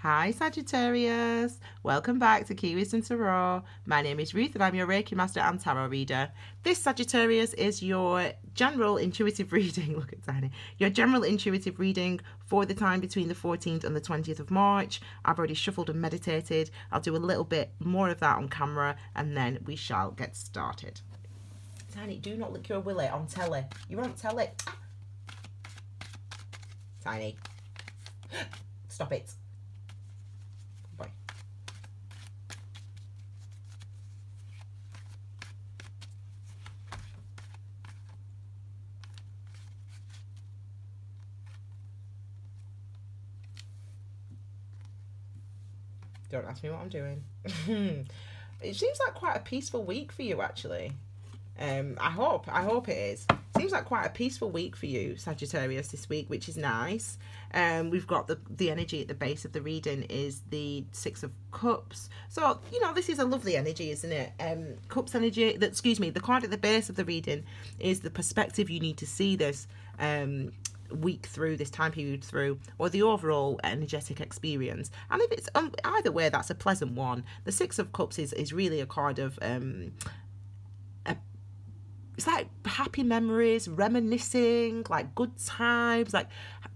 Hi Sagittarius, welcome back to Key Wisdom Tarot. My name is Ruth and I'm your Reiki Master and Tarot Reader. This Sagittarius is your general intuitive reading, look at Tiny, your general intuitive reading for the time between the 14th and the 20th of March. I've already shuffled and meditated. I'll do a little bit more of that on camera and then we shall get started. Tiny, do not lick your willy on telly. You're on telly. Tiny, stop it. Boy. Don't ask me what I'm doing. It seems like quite a peaceful week for you, actually. I hope it is. Seems like quite a peaceful week for you, Sagittarius, this week, which is nice. We've got the energy at the base of the reading is the Six of Cups. So, you know, this is a lovely energy, isn't it? Cups energy, the card at the base of the reading is the perspective you need to see this week through, this time period through, or the overall energetic experience. And if it's either way, that's a pleasant one. The Six of Cups is really a card of it's like happy memories, reminiscing, like good times, like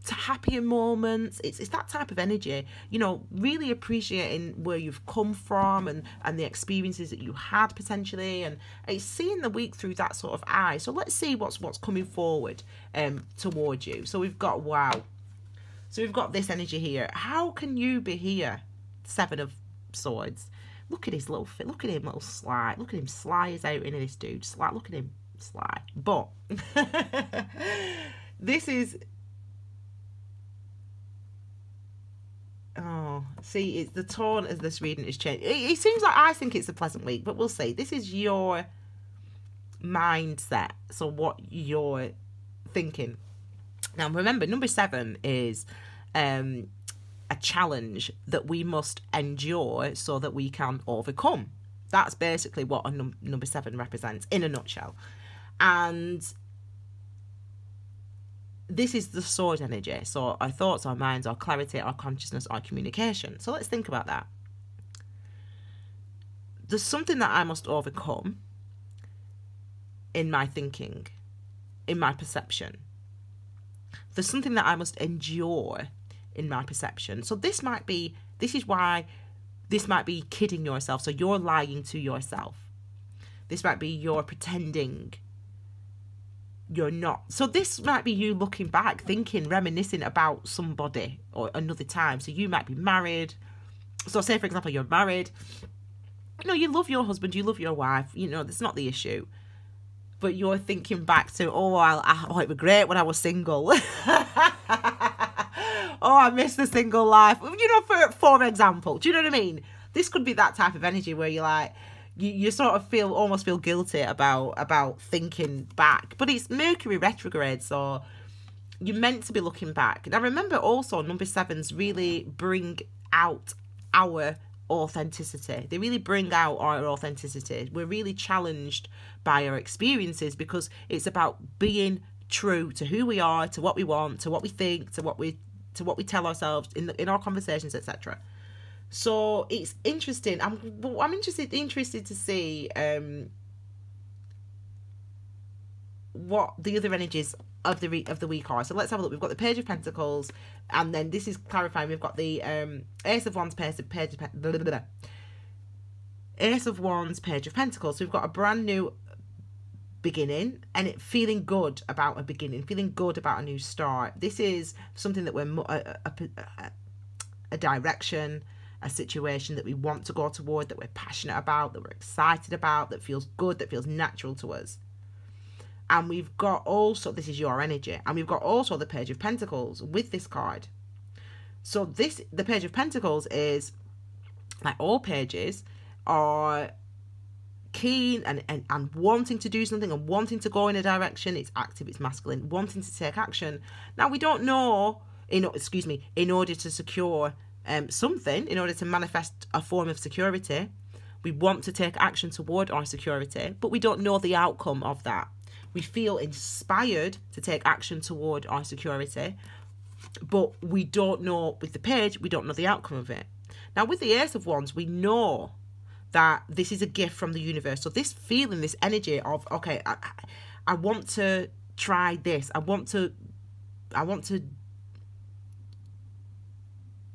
happier moments. It's that type of energy, you know, really appreciating where you've come from and the experiences that you had potentially, and it's seeing the week through that sort of eye. So let's see what's coming forward towards you. So we've got, wow. So we've got this energy here. How can you be here? Seven of Swords. Look at his little fit. Look at him, little sly. Look at him, sly as out into this dude. Sly. Look at him. Sly, but this is, oh, see, it's the tone as this reading is changed. It seems like, I think it's a pleasant week, but we'll see. This is your mindset, so what you're thinking. Now remember, number 7 is a challenge that we must endure so that we can overcome. That's basically what a number 7 represents in a nutshell. And this is the sword energy. So our thoughts, our minds, our clarity, our consciousness, our communication. So let's think about that. There's something that I must overcome in my thinking, in my perception. There's something that I must endure in my perception. So this is why this might be kidding yourself. So you're lying to yourself. This might be you're pretending you're not. So this might be you looking back, thinking, reminiscing about somebody or another time. So you might be married. So say, for example, you're married. You know, you love your husband, you love your wife. You know, that's not the issue. But you're thinking back to, oh, it was great when I was single. Oh, I miss the single life. You know, for example, do you know what I mean? This could be that type of energy where you're like, you sort of almost feel guilty about thinking back. But it's Mercury retrograde, so you're meant to be looking back. Now remember also, number 7s really bring out our authenticity. They really bring out our authenticity. We're really challenged by our experiences because it's about being true to who we are, to what we want, to what we think, to what we tell ourselves in our conversations, etc. So it's interesting. I'm interested to see what the other energies of the week are. So let's have a look. We've got the Page of Pentacles, and then this is clarifying. We've got the Ace of Wands, Ace of Wands, Page of Pentacles. So we've got a brand new beginning, and it feeling good about a beginning, feeling good about a new start. This is something that we're a direction, a situation that we want to go toward, that we're passionate about, that we're excited about, that feels good, that feels natural to us. And we've got also, this is your energy, and we've got also the Page of Pentacles with this card. So the Page of Pentacles is, like all pages, are keen and wanting to do something and wanting to go in a direction. It's active, it's masculine, wanting to take action. Now we don't know, in order to secure something, in order to manifest a form of security, we want to take action toward our security, but we don't know the outcome of that. We feel inspired to take action toward our security, But we don't know, with the page, we don't know the outcome of it. Now, with the Ace of Wands, we know that this is a gift from the universe. So this feeling, this energy of, okay, I want to try this. I want to,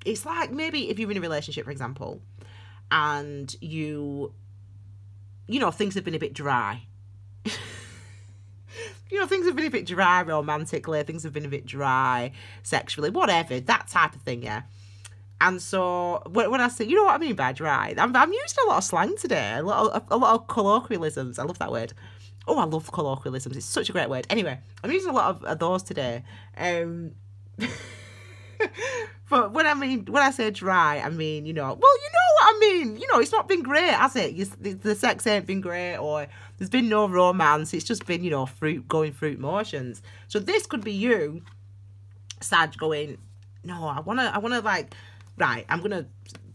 it's like maybe if you're in a relationship, for example, and you know, things have been a bit dry. You know, things have been a bit dry romantically, things have been a bit dry sexually, whatever, that type of thing, yeah. And so when I say, you know what I mean by dry, I'm using a lot of slang today, a lot of colloquialisms. I love that word. Oh, I love colloquialisms. It's such a great word. Anyway, I'm using a lot of those today. But when I say dry, I mean, you know, well, you know what I mean. You know, it's not been great, has it? The sex ain't been great, or there's been no romance. It's just been, you know, going through motions. So this could be you, Sag, going, no, I wanna like, right, I'm gonna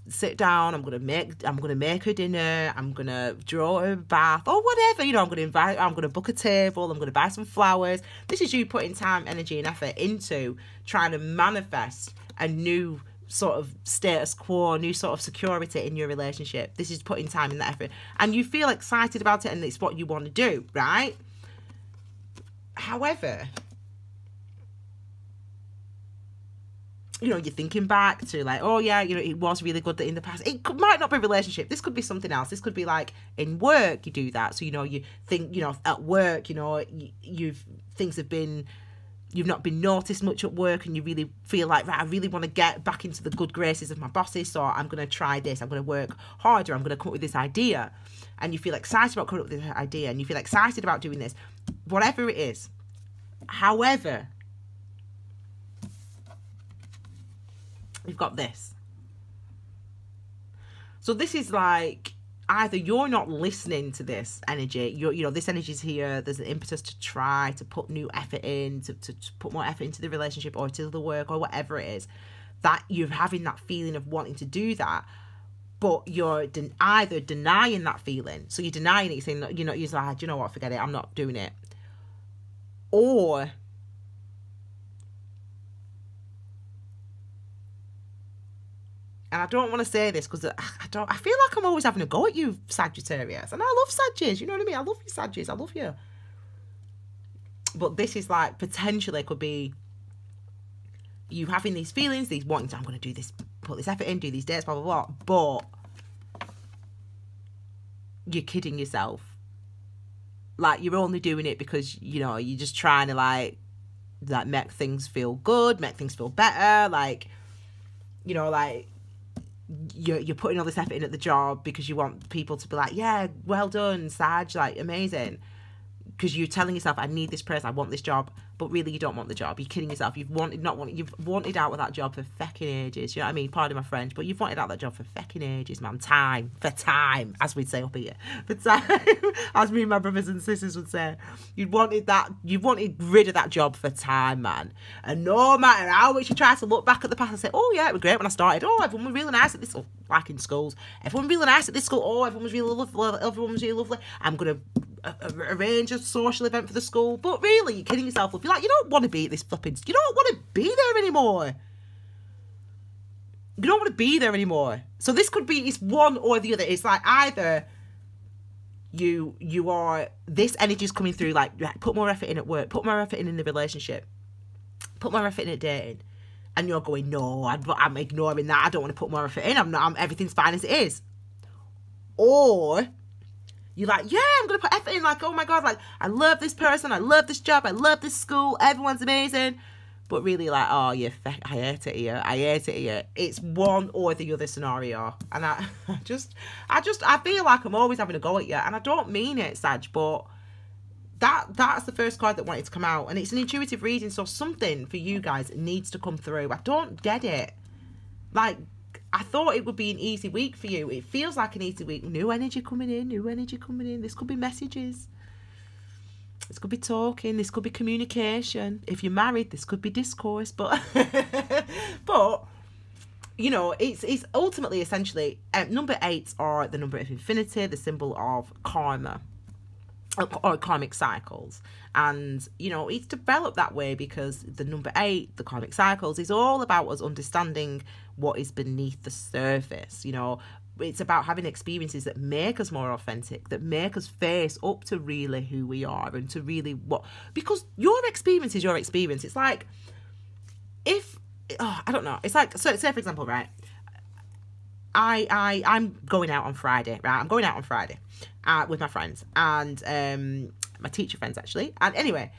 sit down, I'm gonna make her dinner, I'm gonna draw her a bath, or whatever, you know, I'm gonna book a table, I'm gonna buy some flowers. This is you putting time, energy, and effort into trying to manifest a new sort of status quo, new sort of security in your relationship. This is putting time in that effort, and you feel excited about it, and it's what you want to do, right? However, you know, you're thinking back to like, oh yeah, you know, it was really good that in the past. Might not be a relationship. This could be something else. This could be like in work, you do that. So, you know, you think, you know, at work, you know, you've not been noticed much at work, and you really feel like, right, I really want to get back into the good graces of my bosses, so I'm going to try this. I'm going to work harder. I'm going to come up with this idea. And you feel excited about coming up with this idea, and you feel excited about doing this, whatever it is. However, we've got this. So this is like, either you're not listening to this energy, you know, this energy is here, there's an impetus to try to put new effort in, to put more effort into the relationship or to the work or whatever it is, that you're having that feeling of wanting to do that, but you're either denying that feeling. So you're denying it, you're saying, you know, you're like, do you know what, forget it, I'm not doing it. Or and I don't want to say this because I feel like I'm always having a go at you, Sagittarius. And I love Sagittarius, you know what I mean? I love you, Sagittarius, I love you. But this is like, potentially could be you having these feelings, these wanting to, I'm going to do this, put this effort in, do these dates, blah, blah, blah. But you're kidding yourself. Like, you're only doing it because, you know, you're just trying to like make things feel good, make things feel better. Like, you know, like, you're putting all this effort in at the job because you want people to be like, yeah, well done, Sag, like, amazing. Because you're telling yourself, I need this person, I want this job, but really you don't want the job. You're kidding yourself. You've wanted out of that job for fecking ages. You know what I mean? Pardon my French, but you've wanted out of that job for fecking ages, man. Time, as we'd say up here. For time, as me and my brothers and sisters would say. You wanted rid of that job for time, man. And no matter how much you try to look back at the past and say, oh yeah, it was great when I started. Oh, everyone was really nice at this, like in schools. Everyone was really nice at this school. Oh, everyone was really lovely. I'm going to arrange a social event for the school, but really you're kidding yourself. You're like, you don't want to be at this flipping, you don't want to be there anymore. You don't want to be there anymore. So this could be, it's one or the other. It's like either you are, this energy is coming through, like, put more effort in at work, put more effort in the relationship, put more effort in at dating, and you're going, no, I'm ignoring that, I don't want to put more effort in, everything's fine as it is. Or you're like, yeah, I'm going to put effort in, like, oh my God, like, I love this person, I love this job, I love this school, everyone's amazing. But really, like, oh, yeah, I hate it here. It's one or the other scenario. And I feel like I'm always having a go at you. And I don't mean it, Sag, but that's the first card that wanted to come out. And it's an intuitive reading, so something for you guys needs to come through. I don't get it. Like, I thought it would be an easy week for you. It feels like an easy week. New energy coming in. This could be messages. This could be talking. This could be communication. If you're married, this could be discourse. But, you know, it's ultimately, essentially, number 8 are the number of infinity, the symbol of karma. or karmic cycles. And, you know, it's developed that way because the number 8, the karmic cycles, is all about us understanding what is beneath the surface. You know, it's about having experiences that make us more authentic, that make us face up to really who we are and to really because your experience is your experience. It's like, I don't know. It's like, so say for example, right, I'm going out on Friday, right? I'm going out on Friday with my friends and my teacher friends, actually. And anyway,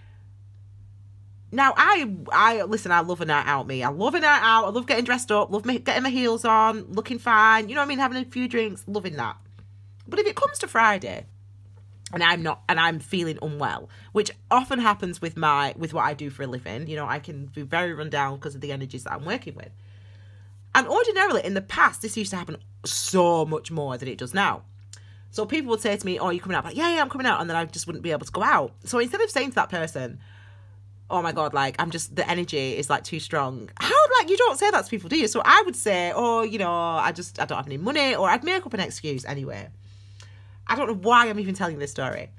now I listen, I love a night out, me. I love a night out. I love getting dressed up, love getting my heels on, looking fine. You know what I mean? Having a few drinks, loving that. But if it comes to Friday and I'm feeling unwell, which often happens with what I do for a living, you know, I can be very run down because of the energies that I'm working with. And ordinarily, in the past, this used to happen so much more than it does now. So people would say to me, oh, are you coming out? I'm like, yeah, I'm coming out. And then I just wouldn't be able to go out. So instead of saying to that person, oh my God, like, the energy is like too strong. You don't say that to people, do you? So I would say, oh, you know, I don't have any money, or I'd make up an excuse anyway. I don't know why I'm even telling this story.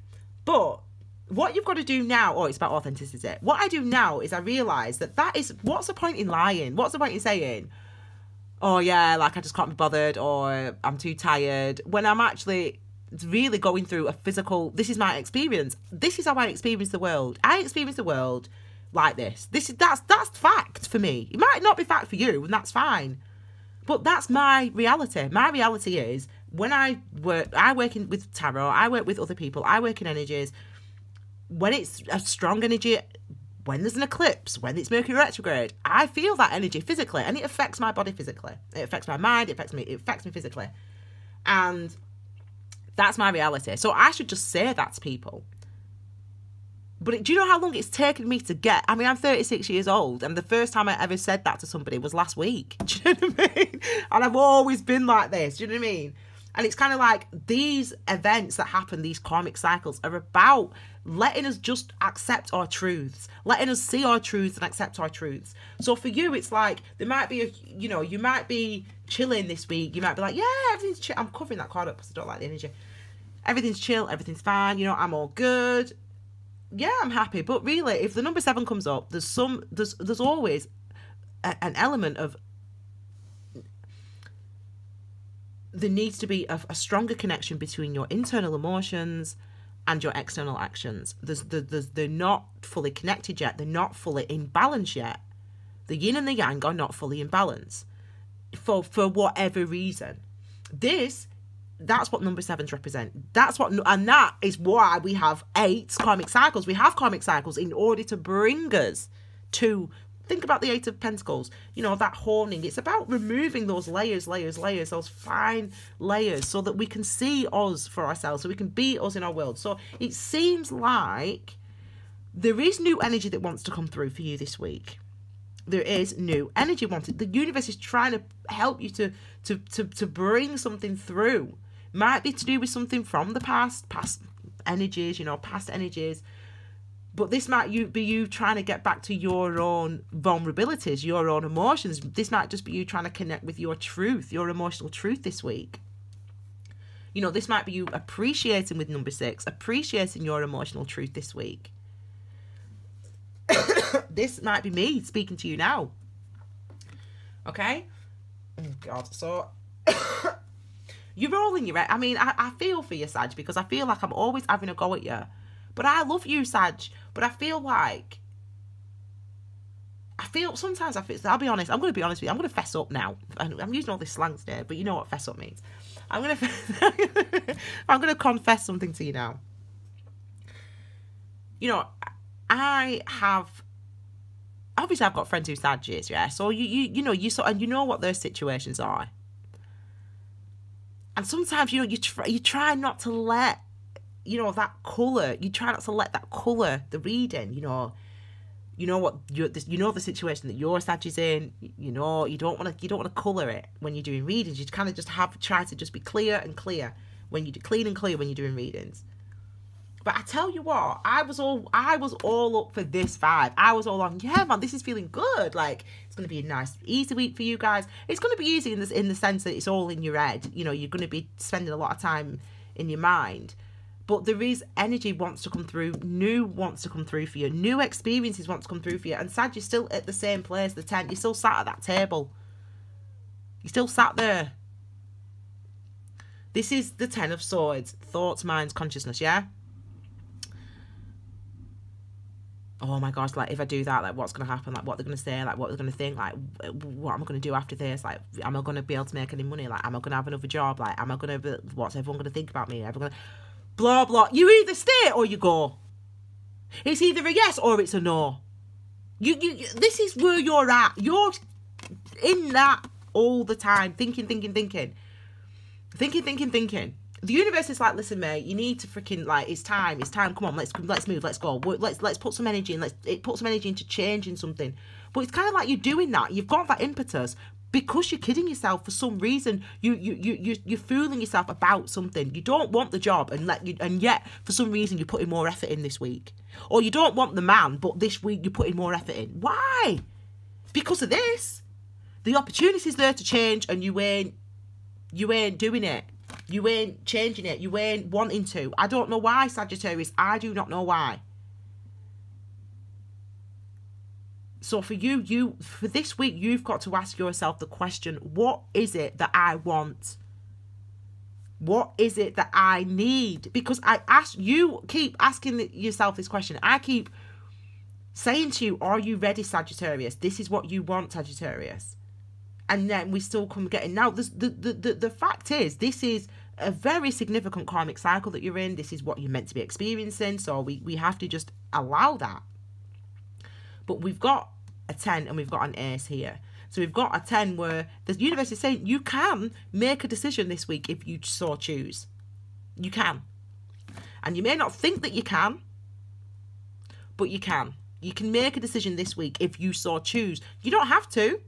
But what you've got to do now, it's about authenticity. What I do now is I realise that is, what's the point in lying? What's the point in saying, oh yeah, like I just can't be bothered, or I'm too tired, when I'm actually really going through a physical, this is my experience. This is how I experience the world. I experience the world like this. That's fact for me. It might not be fact for you, and that's fine. But that's my reality. My reality is when I work with tarot, I work with other people, I work in energies. When it's a strong energy, when there's an eclipse, when it's Mercury retrograde, I feel that energy physically, and it affects my body physically. It affects my mind, it affects me physically. And that's my reality. So I should just say that to people. But do you know how long it's taken me to get? I mean, I'm 36 years old, and the first time I ever said that to somebody was last week. Do you know what I mean? And I've always been like this. Do you know what I mean? And it's kind of like these events that happen, these karmic cycles, are about letting us just accept our truths, letting us see our truths and accept our truths. So for you, it's like there might be, you might be chilling this week. You might be like, yeah, everything's chill. I'm covering that card up because I don't like the energy. Everything's chill. Everything's fine. You know, I'm all good. Yeah, I'm happy. But really, if the number 7 comes up, there's always an element of there needs to be a stronger connection between your internal emotions and your external actions. They're not fully connected yet. They're not fully in balance yet. The yin and the yang are not fully in balance for whatever reason. That's what number 7s represent. And that is why we have 8 karmic cycles. We have karmic cycles in order to bring us to, think about the 8 of Pentacles, that honing. It's about removing those layers, those fine layers, so that we can see us for ourselves, so we can be us in our world. So it seems like there is new energy that wants to come through for you this week. There is new energy wanted. The universe is trying to help you to bring something through. Might be to do with something from the past energies, past energies. But this might be you trying to get back to your own vulnerabilities, your own emotions. This might just be you trying to connect with your truth, your emotional truth this week. This might be you appreciating with number 6, appreciating your emotional truth this week. This might be me speaking to you now. Okay? Oh, God. So, you're all in your head. I mean, I feel for you, Sag, because I feel like I'm always having a go at you. But I love you, Sag. But I feel like... Sometimes I feel... I'll be honest. I'm going to be honest with you. I'm going to fess up now. I'm using all this slang today, but you know what fess up means. I'm going to confess something to you now. I have... Obviously, I've got friends who Sagittarius, yeah? So, you know what those situations are. And sometimes, you try not to let... that colour, you try not to let that colour the reading, the situation that your Sag is in, you don't want to colour it when you're doing readings. You kind of just try to just be clear and clear when you do clean and clear when you're doing readings. But I tell you what, I was all up for this vibe. I was all on, yeah, man, this is feeling good. Like, it's going to be a nice, easy week for you guys. It's going to be easy in the sense that it's all in your head. You're going to be spending a lot of time in your mind. But there is energy wants to come through, new wants to come through for you, new experiences want to come through for you. And Sag, you're still at the same place, the 10. You're still sat at that table. You're still sat there. This is the 10 of Swords. Thoughts, minds, consciousness, yeah? Oh my gosh, like, if I do that, like, what's going to happen? Like, what they're going to say? Like, what they're going to think? Like, what am I going to do after this? Like, am I going to be able to make any money? Like, am I going to have another job? Like, am I going to... What's everyone going to think about me? Everyone going to... Blah, blah. You either stay or you go. It's either a yes or it's a no. This is where you're at. You're in that all the time. Thinking. The universe is like, listen, mate, you need to freaking, like, it's time. Come on, let's move, let's go. Let's put some energy in. Let's put some energy into changing something. But it's kind of like you're doing that. You've got that impetus because you're kidding yourself for some reason. You're fooling yourself about something. You don't want the job, and yet for some reason you're putting more effort in this week. Or you don't want the man, but this week you're putting more effort in. Why? Because of this. The opportunity's there to change, and you ain't doing it. You ain't changing it. You ain't wanting to. I don't know why, Sagittarius. I do not know why. So for you, for this week, you've got to ask yourself the question, what is it that I want? What is it that I need? Because you keep asking yourself this question. I keep saying to you, are you ready, Sagittarius? This is what you want, Sagittarius. And then we still come getting... Now, the fact is, this is a very significant karmic cycle that you're in. This is what you're meant to be experiencing. So we have to just allow that. But we've got a 10 and we've got an ace here. So we've got a 10 where the universe is saying you can make a decision this week if you so choose. You can. And you may not think that you can, but you can. You can make a decision this week if you so choose. You don't have to.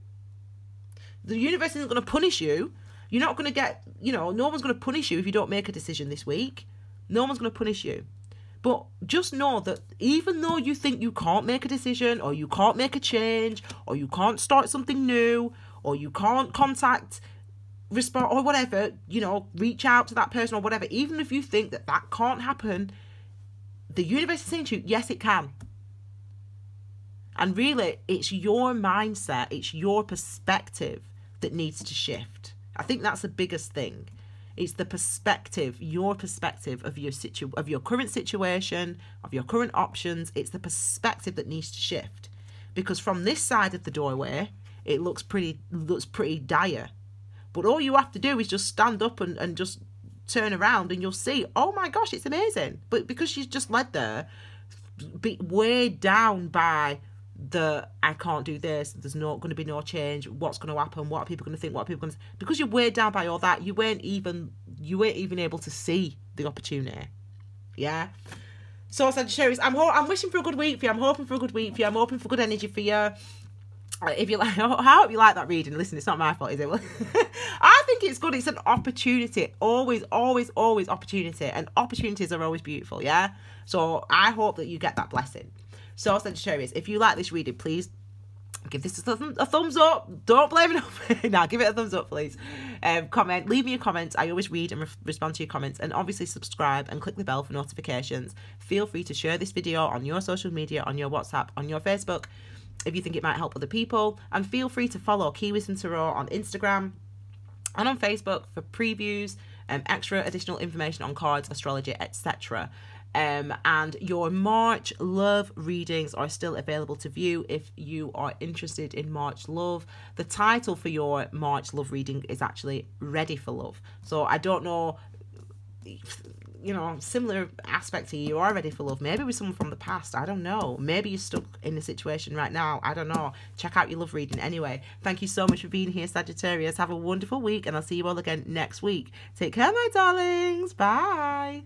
The universe isn't going to punish you. You're not going to get, no one's going to punish you if you don't make a decision this week. No one's going to punish you. But just know that even though you think you can't make a decision, or you can't make a change, or you can't start something new, or you can't contact, respond, or whatever, reach out to that person or whatever, even if you think that can't happen, the universe is saying to you, yes, it can. And really, it's your mindset, it's your perspective that needs to shift. I think that's the biggest thing. It's the perspective, your perspective of your current situation, of your current options. It's the perspective that needs to shift. Because from this side of the doorway, it looks pretty dire. But all you have to do is just stand up and just turn around, and you'll see, oh my gosh, it's amazing. But because she's just led there, be weighed down by I can't do this, there's not going to be no change, what's going to happen, what are people going to think, what are people going to... Because you're weighed down by all that, you weren't even able to see the opportunity. Yeah. So Sagittarius, I'm wishing for a good week for you. I'm hoping for a good week for you. I'm hoping for good energy for you. If you like, I hope you like that reading. Listen, it's not my fault, is it? I think it's good. It's an opportunity. Always opportunity. And opportunities are always beautiful, yeah? So I hope that you get that blessing. So Sagittarius, if you like this reading, please give this a thumbs up. Don't blame it on me. Now, give it a thumbs up, please. Comment. Leave me a comment. I always read and respond to your comments. And obviously subscribe and click the bell for notifications. Feel free to share this video on your social media, on your WhatsApp, on your Facebook, if you think it might help other people. And feel free to follow Key Wisdom Tarot on Instagram and on Facebook for previews, extra additional information on cards, astrology, etc. And your March love readings are still available to view if you are interested in March love. The title for your March love reading is actually Ready for Love. So I don't know, similar aspect to you are ready for love. Maybe with someone from the past. I don't know. Maybe you're stuck in a situation right now. I don't know. Check out your love reading anyway. Thank you so much for being here, Sagittarius. Have a wonderful week, and I'll see you all again next week. Take care, my darlings. Bye.